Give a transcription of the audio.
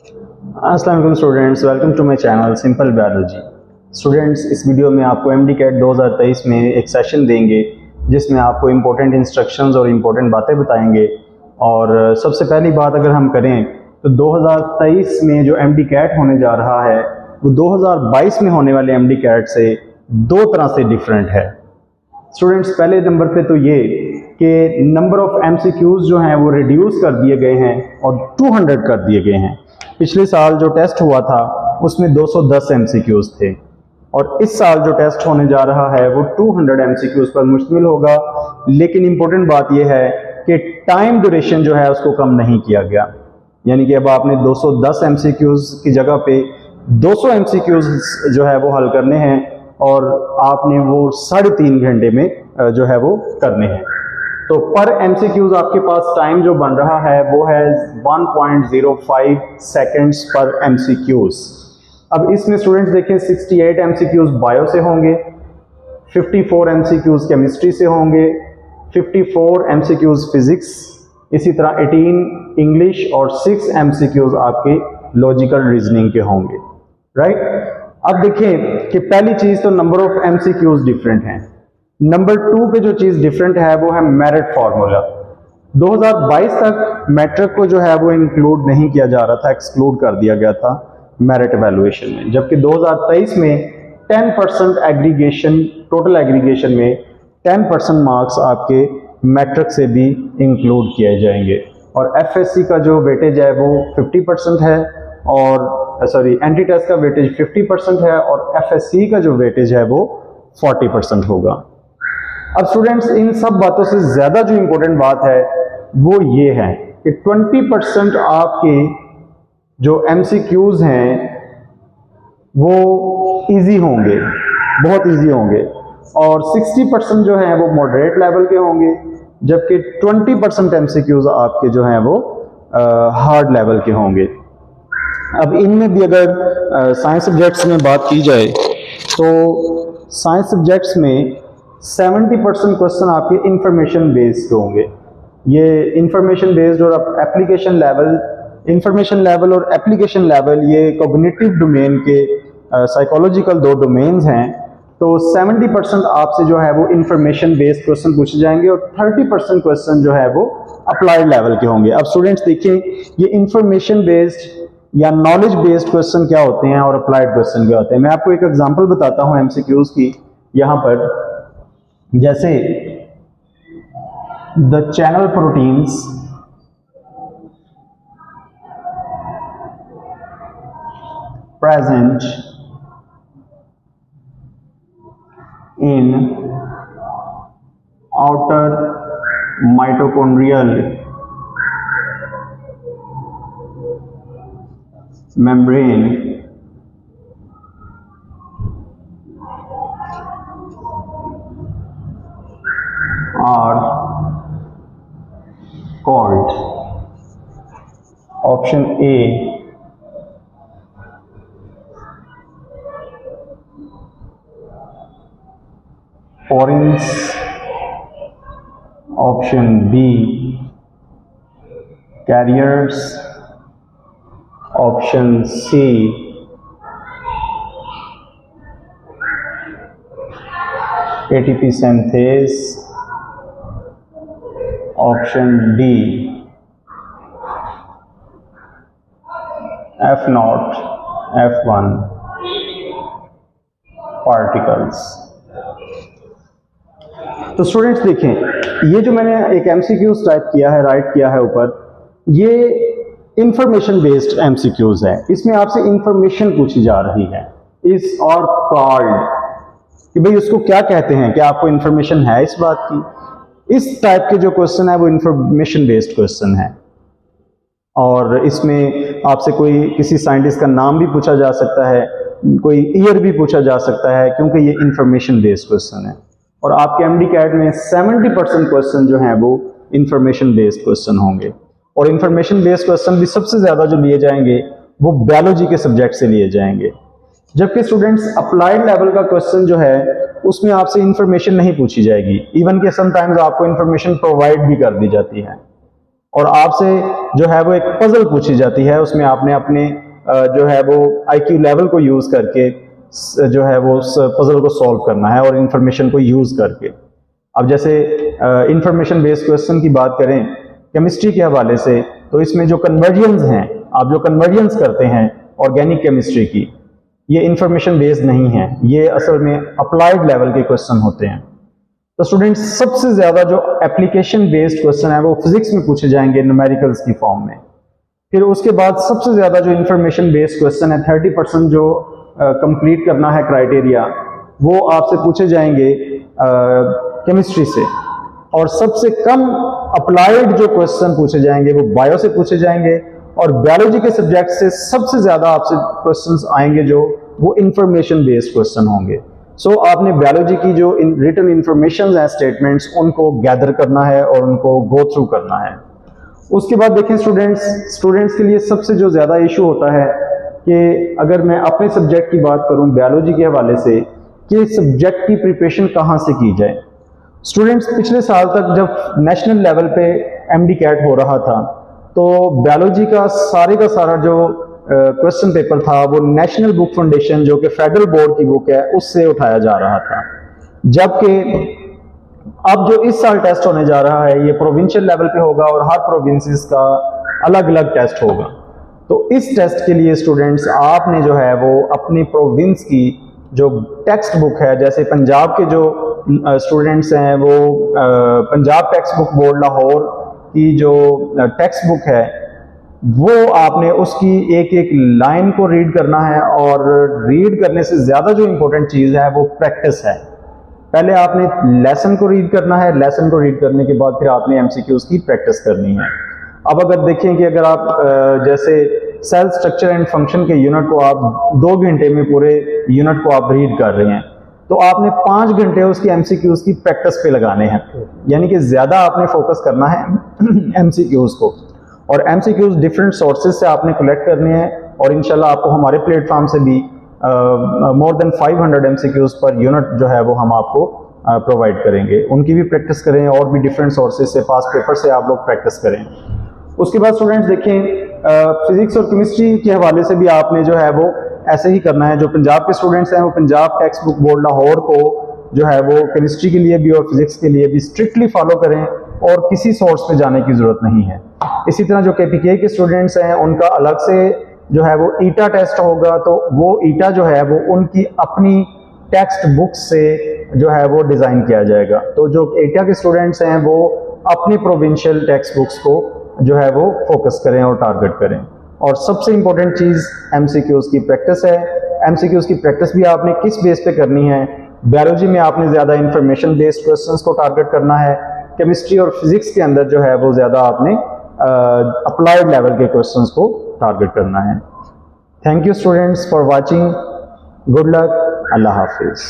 अस्सलाम वालेकुम students, welcome to my channel simple biology. Students, इस वीडियो में आपको एमडी कैट 2023 में एक सेशन देंगे जिसमें आपको इम्पोर्टेंट इंस्ट्रक्शंस और इम्पोर्टेंट बातें बताएंगे। और सबसे पहली बात अगर हम करें तो 2023 में जो एमडी कैट होने जा रहा है वो 2022 में होने वाले एमडी कैट से दो तरह से डिफरेंट है। स्टूडेंट्स, पहले नंबर पे तो ये कि नंबर ऑफ एमसीक्यूज जो हैं वो रिड्यूस कर दिए गए हैं और 200 कर दिए गए हैं। पिछले साल जो टेस्ट हुआ था उसमें 210 एमसीक्यूज थे और इस साल जो टेस्ट होने जा रहा है वो 200 एमसीक्यूज पर मुश्तमिल होगा। लेकिन इंपॉर्टेंट बात यह है कि टाइम ड्यूरेशन जो है उसको कम नहीं किया गया, यानी कि अब आपने 210 एमसीक्यूज की जगह पे 200 एमसीक्यूज जो है वो हल करने हैं और आपने वो 3.5 घंटे में जो है वो करने हैं। तो पर एमसीक्यूज आपके पास टाइम जो बन रहा है वो है 1.05 सेकेंड्स पर एमसीक्यूज। अब इसमें स्टूडेंट्स देखें 68 एमसीक्यूज बायो से होंगे, 54 एमसीक्यूज केमिस्ट्री से होंगे, 54 एमसीक्यूज फिजिक्स, इसी तरह 18 इंग्लिश और 6 एमसीक्यूज आपके लॉजिकल रीजनिंग के होंगे। राइट, अब देखें कि पहली चीज तो नंबर ऑफ एमसीक्यूज डिफरेंट हैं। नंबर 2 पे जो चीज डिफरेंट है वो है मेरिट फार्मूला। 2022 तक मैट्रिक को जो है वो इंक्लूड नहीं किया जा रहा था, एक्सक्लूड कर दिया गया था मेरिट एवेल्युएशन में, जबकि 2023 में 10% एग्रीगेशन, टोटल एग्रीगेशन में 10% मार्क्स आपके मैट्रिक से भी इंक्लूड किए जाएंगे। और एफएससी का जो वेटेज है वो 50% है और एंटी टेस्ट का वेटेज 50% है और एफएससी का जो वेटेज है वो 40% होगा। अब स्टूडेंट्स, इन सब बातों से ज्यादा जो इंपॉर्टेंट बात है वो ये है कि 20% आपके जो एमसीक्यूज हैं वो इजी होंगे, बहुत इजी होंगे, और 60% जो है वो मॉडरेट लेवल के होंगे, जबकि 20% एमसीक्यूज आपके जो हैं वो हार्ड लेवल के होंगे। अब इनमें भी अगर साइंस सब्जेक्ट्स में बात की जाए तो साइंस सब्जेक्ट्स में 70% क्वेश्चन आपके इंफॉर्मेशन बेस्ड होंगे। ये इंफॉर्मेशन बेस्ड और एप्लीकेशन लेवल, इंफॉर्मेशन लेवल और एप्लीकेशन लेवल ये कॉग्निटिव डोमेन के साइकोलॉजिकल दो डोमेन्स हैं। तो 70% आपसे जो है वो इंफॉर्मेशन बेस्ड क्वेश्चन पूछे जाएंगे और 30% क्वेश्चन जो है वो अप्लाइड लेवल के होंगे। अब स्टूडेंट्स देखिए, ये इंफॉर्मेशन बेस्ड या नॉलेज बेस्ड क्वेश्चन क्या होते हैं और अप्लाइड क्वेश्चन क्या होते हैं। मैं आपको एक एग्जांपल बताता हूं एमसीक्यूज की। यहां पर जैसे the channel proteins present in outer mitochondrial membrane are called option A porins, option B carriers, option C ATP synthase, option D F0 F1 particles. तो स्टूडेंट्स देखें, ये जो मैंने एक एमसीक्यूज टाइप किया है, राइट किया है ऊपर, ये इंफॉर्मेशन बेस्ड एमसीक्यूज है। इसमें आपसे इंफॉर्मेशन पूछी जा रही है, इस और कॉल्ड, कि भाई उसको क्या कहते हैं, क्या आपको इंफॉर्मेशन है इस बात की। इस टाइप के जो क्वेश्चन है वो इंफॉर्मेशन बेस्ड क्वेश्चन है और इसमें आपसे कोई किसी साइंटिस्ट का नाम भी पूछा जा सकता है, कोई ईयर भी पूछा जा सकता है, क्योंकि ये इंफॉर्मेशन बेस्ड क्वेश्चन है। और आपके एमडी कैट में 70% क्वेश्चन जो हैं वो इंफॉर्मेशन बेस्ड क्वेश्चन होंगे और इंफॉर्मेशन बेस्ड क्वेश्चन भी सबसे ज्यादा जो लिए जाएंगे वो बायोलॉजी के सब्जेक्ट से लिए जाएंगे। जबकि स्टूडेंट्स अप्लाइड लेवल का क्वेश्चन जो है उसमें आपसे इंफॉर्मेशन नहीं पूछी जाएगी, इवन कि समटाइम्स आपको इंफॉर्मेशन प्रोवाइड भी कर दी जाती है। और आपसे जो है वो एक पजल पूछी जाती है, उसमें आपने अपने जो है वो IQ लेवल को यूज करके जो है वो उस पजल को सॉल्व करना है और इंफॉर्मेशन को यूज करके। अब जैसे इंफॉर्मेशन बेस्ड क्वेश्चन की बात करें केमिस्ट्री के हवाले से, तो इसमें जो कन्वर्जन्स हैं, आप जो कन्वर्जन्स करते हैं ऑर्गेनिक केमिस्ट्री की, ये इंफॉर्मेशन बेस्ड नहीं है, ये असल में अप्लाइड लेवल के क्वेश्चन होते हैं। तो स्टूडेंट्स सबसे ज्यादा जो एप्लीकेशन बेस्ड क्वेश्चन है वो फिजिक्स में पूछे जाएंगे न्यूमेरिकल्स की फॉर्म में। फिर उसके बाद सबसे ज्यादा जो इंफॉर्मेशन बेस्ड क्वेश्चन है 30% जो कंप्लीट करना है क्राइटेरिया, वो आपसे पूछे जाएंगे केमिस्ट्री से। और सबसे कम अप्लाइड जो क्वेश्चन पूछे जाएंगे वो बायो से पूछे जाएंगे। और बायोलॉजी के सब्जेक्ट से सबसे ज्यादा आपसे क्वेश्चंस आएंगे जो वो इंफॉर्मेशन बेस्ड क्वेश्चन होंगे। सो आपने बायोलॉजी की जो रिटन इंफॉर्मेशन है, स्टेटमेंट्स, उनको गैदर करना है और उनको गो थ्रू करना है। उसके बाद देखें स्टूडेंट्स के लिए सबसे जो ज्यादा इशू होता है कि अगर मैं अपने सब्जेक्ट की बात करूं बायोलॉजी के हवाले से, कि सब्जेक्ट की प्रिपरेशन कहां से की जाए। स्टूडेंट्स पिछले साल तक जब नेशनल लेवल पे MD कैट हो रहा था तो बायोलॉजी का सारा जो क्वेश्चन पेपर था वो नेशनल बुक फाउंडेशन जो कि फेडरल बोर्ड की बुक है उससे उठाया जा रहा था। जबकि अब जो इस साल टेस्ट होने जा रहा है ये प्रोविंशियल लेवल पे होगा और हर प्रोविंसेस का अलग अलग टेस्ट होगा। तो इस टेस्ट के लिए स्टूडेंट्स आपने जो है वो अपनी प्रोविंस की जो टेक्स्ट बुक है, जैसे पंजाब के जो स्टूडेंट्स हैं वो Punjab text book board Lahore की जो टेक्स्ट बुक है वो आपने उसकी एक एक लाइन को रीड करना है। और रीड करने से ज्यादा जो इंपॉर्टेंट चीज है वो प्रैक्टिस है। पहले आपने लेसन को रीड करना है, लेसन को रीड करने के बाद फिर आपने MCQs की प्रैक्टिस करनी है। अब अगर देखें कि अगर आप जैसे सेल स्ट्रक्चर एंड फंक्शन के यूनिट को आप 2 घंटे में पूरे यूनिट को आप रीड कर रहे हैं तो आपने 5 घंटे उसकी MCQs की प्रैक्टिस पे लगाने हैं, यानी कि ज्यादा आपने फोकस करना है MCQs को। और MCQs डिफरेंट सोर्सेज से आपने कलेक्ट करने हैं और इंशाल्लाह आपको हमारे प्लेटफॉर्म से भी more than 500 MCQs per unit जो है वो हम आपको प्रोवाइड करेंगे। उनकी भी प्रैक्टिस करें और भी डिफरेंट सोर्सेज से पास पेपर से आप लोग प्रैक्टिस करें। उसके बाद स्टूडेंट्स देखें फिजिक्स और केमिस्ट्री के हवाले से भी आपने जो है वो ऐसे ही करना है। जो पंजाब के स्टूडेंट्स हैं वो Punjab text book board Lahore को जो है वो केमिस्ट्री के लिए भी और फिजिक्स के लिए भी स्ट्रिक्टली फॉलो करें और किसी सोर्स पे जाने की जरूरत नहीं है। इसी तरह जो KPK के स्टूडेंट्स हैं उनका अलग से जो है वो ईटा टेस्ट होगा, तो वो ईटा जो है वो उनकी अपनी टेक्स्ट बुक से जो है वो डिजाइन किया जाएगा। तो जो ईटा के स्टूडेंट्स हैं वो अपनी प्रोविंशियल टेक्स्ट बुक्स को जो है वो फोकस करें और टारगेट करें। और सबसे इंपॉर्टेंट चीज MCQs की प्रैक्टिस है। MCQs की प्रैक्टिस भी आपने किस बेस पे करनी है? बायोलॉजी में आपने ज्यादा इंफॉर्मेशन बेस्ड क्वेश्चंस को टारगेट करना है, केमिस्ट्री और फिजिक्स के अंदर जो है वो ज्यादा आपने अप्लाइड लेवल के क्वेश्चंस को टारगेट करना है। Thank you students for watching, good luck, Allah Hafiz.